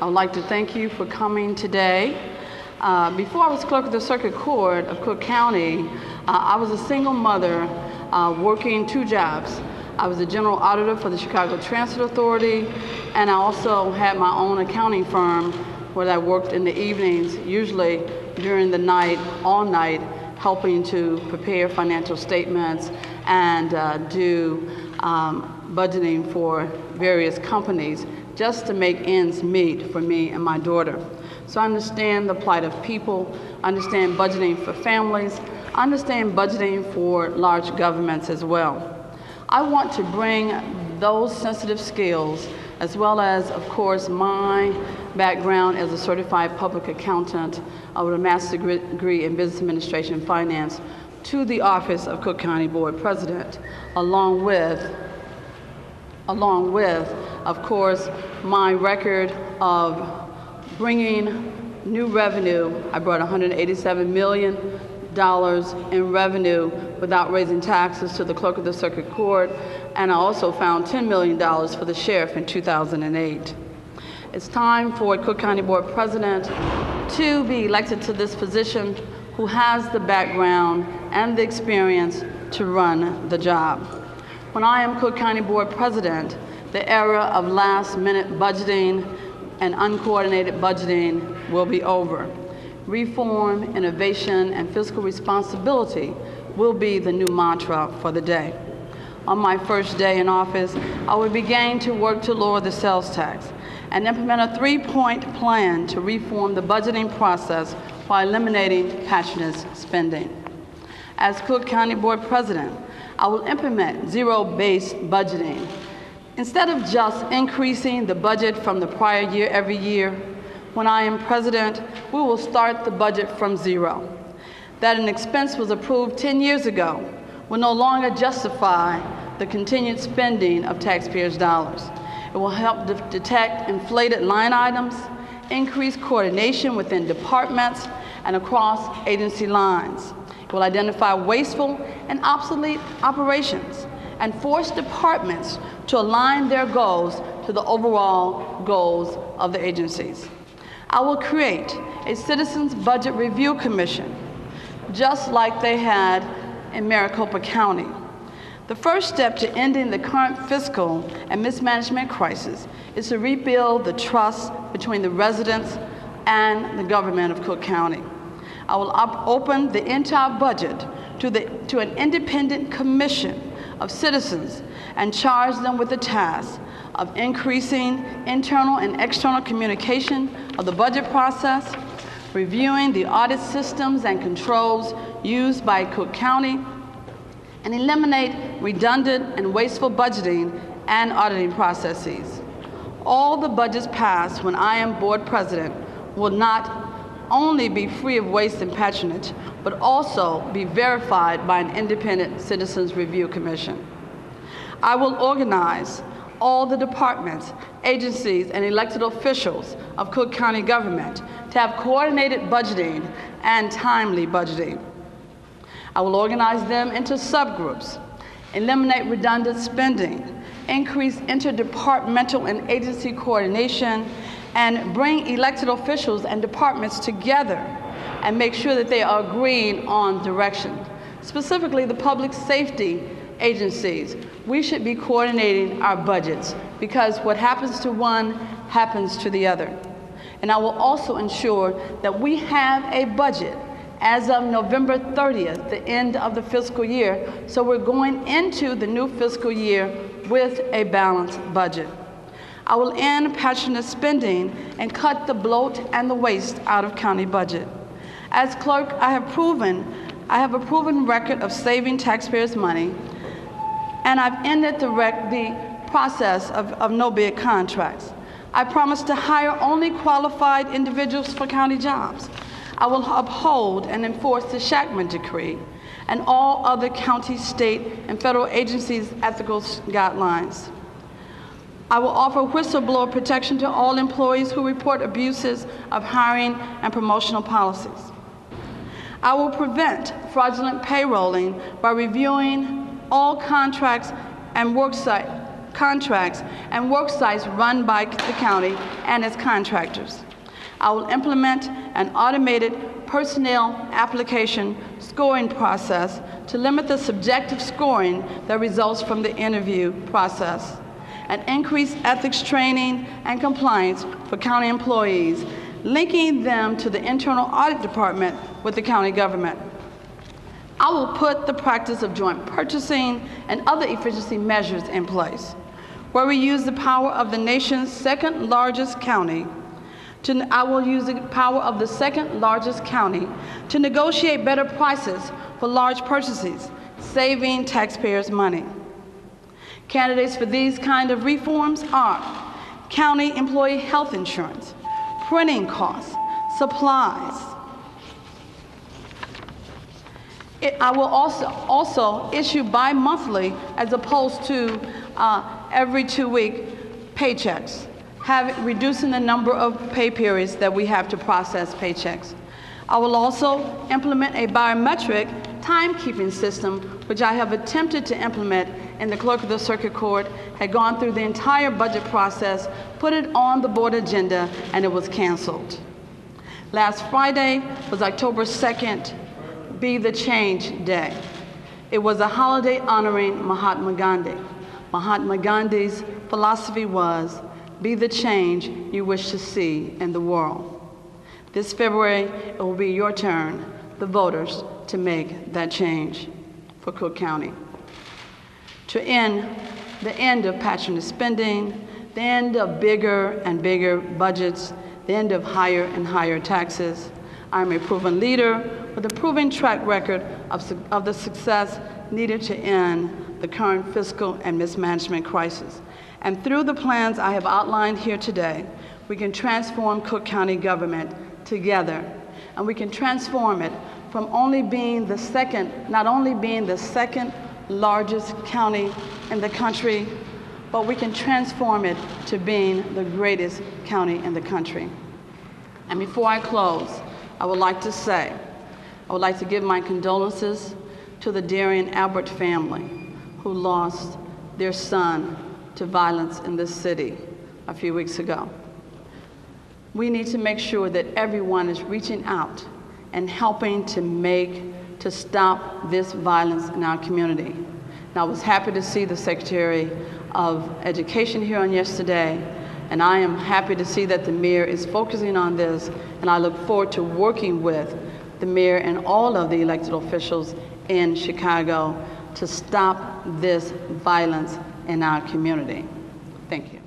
I would like to thank you for coming today. Before I was clerk of the Circuit Court of Cook County, I was a single mother working 2 jobs. I was a general auditor for the Chicago Transit Authority, and I also had my own accounting firm where I worked in the evenings, usually during the night, all night, helping to prepare financial statements and do budgeting for various companies just to make ends meet for me and my daughter. So I understand the plight of people, I understand budgeting for families, I understand budgeting for large governments as well. I want to bring those sensitive skills, as well as, of course, my background as a certified public accountant with a master's degree in business administration and finance, to the office of Cook County Board President, along with, of course, my record of bringing new revenue. I brought $187 million in revenue without raising taxes to the clerk of the circuit court, and I also found $10 million for the sheriff in 2008. It's time for a Cook County Board President to be elected to this position who has the background and the experience to run the job. When I am Cook County Board President, the era of last-minute budgeting and uncoordinated budgeting will be over. Reform, innovation, and fiscal responsibility will be the new mantra for the day. On my first day in office, I will begin to work to lower the sales tax and implement a 3-point plan to reform the budgeting process while eliminating patronage spending. As Cook County Board President, I will implement zero-based budgeting. Instead of just increasing the budget from the prior year every year, when I am president, we will start the budget from zero. That an expense was approved 10 years ago will no longer justify the continued spending of taxpayers' dollars. It will help detect inflated line items, increase coordination within departments and across agency lines. It will identify wasteful and obsolete operations and force departments to align their goals to the overall goals of the agencies. I will create a Citizens Budget Review Commission, just like they had in Maricopa County. The first step to ending the current fiscal and mismanagement crisis is to rebuild the trust between the residents and the government of Cook County. I will open the entire budget to an independent commission of citizens and charge them with the task of increasing internal and external communication of the budget process, reviewing the audit systems and controls used by Cook County, and eliminate redundant and wasteful budgeting and auditing processes. All the budgets passed when I am board president will not only be free of waste and patronage, but also be verified by an independent Citizens Review Commission. I will organize all the departments, agencies, and elected officials of Cook County government to have coordinated budgeting and timely budgeting. I will organize them into subgroups, eliminate redundant spending, increase interdepartmental and agency coordination, and bring elected officials and departments together and make sure that they are agreeing on direction. Specifically, the public safety agencies, we should be coordinating our budgets because what happens to one happens to the other. And I will also ensure that we have a budget as of November 30th, the end of the fiscal year, so we're going into the new fiscal year with a balanced budget. I will end patronage spending and cut the bloat and the waste out of county budget. As clerk, I have a proven record of saving taxpayers' money, and I've ended the process of no-bid contracts. I promise to hire only qualified individuals for county jobs. I will uphold and enforce the Shackman Decree and all other county, state, and federal agencies' ethical guidelines. I will offer whistleblower protection to all employees who report abuses of hiring and promotional policies. I will prevent fraudulent payrolling by reviewing all contracts and worksite contracts and work sites run by the county and its contractors. I will implement an automated personnel application scoring process to limit the subjective scoring that results from the interview process, and increase ethics training and compliance for county employees, linking them to the internal audit department with the county government. I will put the practice of joint purchasing and other efficiency measures in place, where we use the power of the nation's second largest county I will use the power of the second largest county to negotiate better prices for large purchases, saving taxpayers money. Candidates for these kind of reforms are county employee health insurance, printing costs, supplies. I will also issue bi-monthly as opposed to every 2-week paychecks, reducing the number of pay periods that we have to process paychecks. I will also implement a biometric timekeeping system, which I have attempted to implement, and the clerk of the circuit court had gone through the entire budget process, put it on the board agenda, and it was canceled. Last Friday was October 2nd, Be the Change Day. It was a holiday honoring Mahatma Gandhi. Mahatma Gandhi's philosophy was, be the change you wish to see in the world. This February, it will be your turn, the voters, to make that change for Cook County. To end the end of patronage spending, the end of bigger and bigger budgets, the end of higher and higher taxes. I'm a proven leader with a proven track record of the success needed to end the current fiscal and mismanagement crisis. And through the plans I have outlined here today, we can transform Cook County government together. And we can transform it from not only being the second largest county in the country, but we can transform it to being the greatest county in the country. And before I close, I would like to give my condolences to the Darian Albert family who lost their son to violence in this city a few weeks ago. We need to make sure that everyone is reaching out and helping to stop this violence in our community. And I was happy to see the Secretary of Education here on yesterday, and I am happy to see that the mayor is focusing on this, and I look forward to working with the mayor and all of the elected officials in Chicago to stop this violence in our community. Thank you.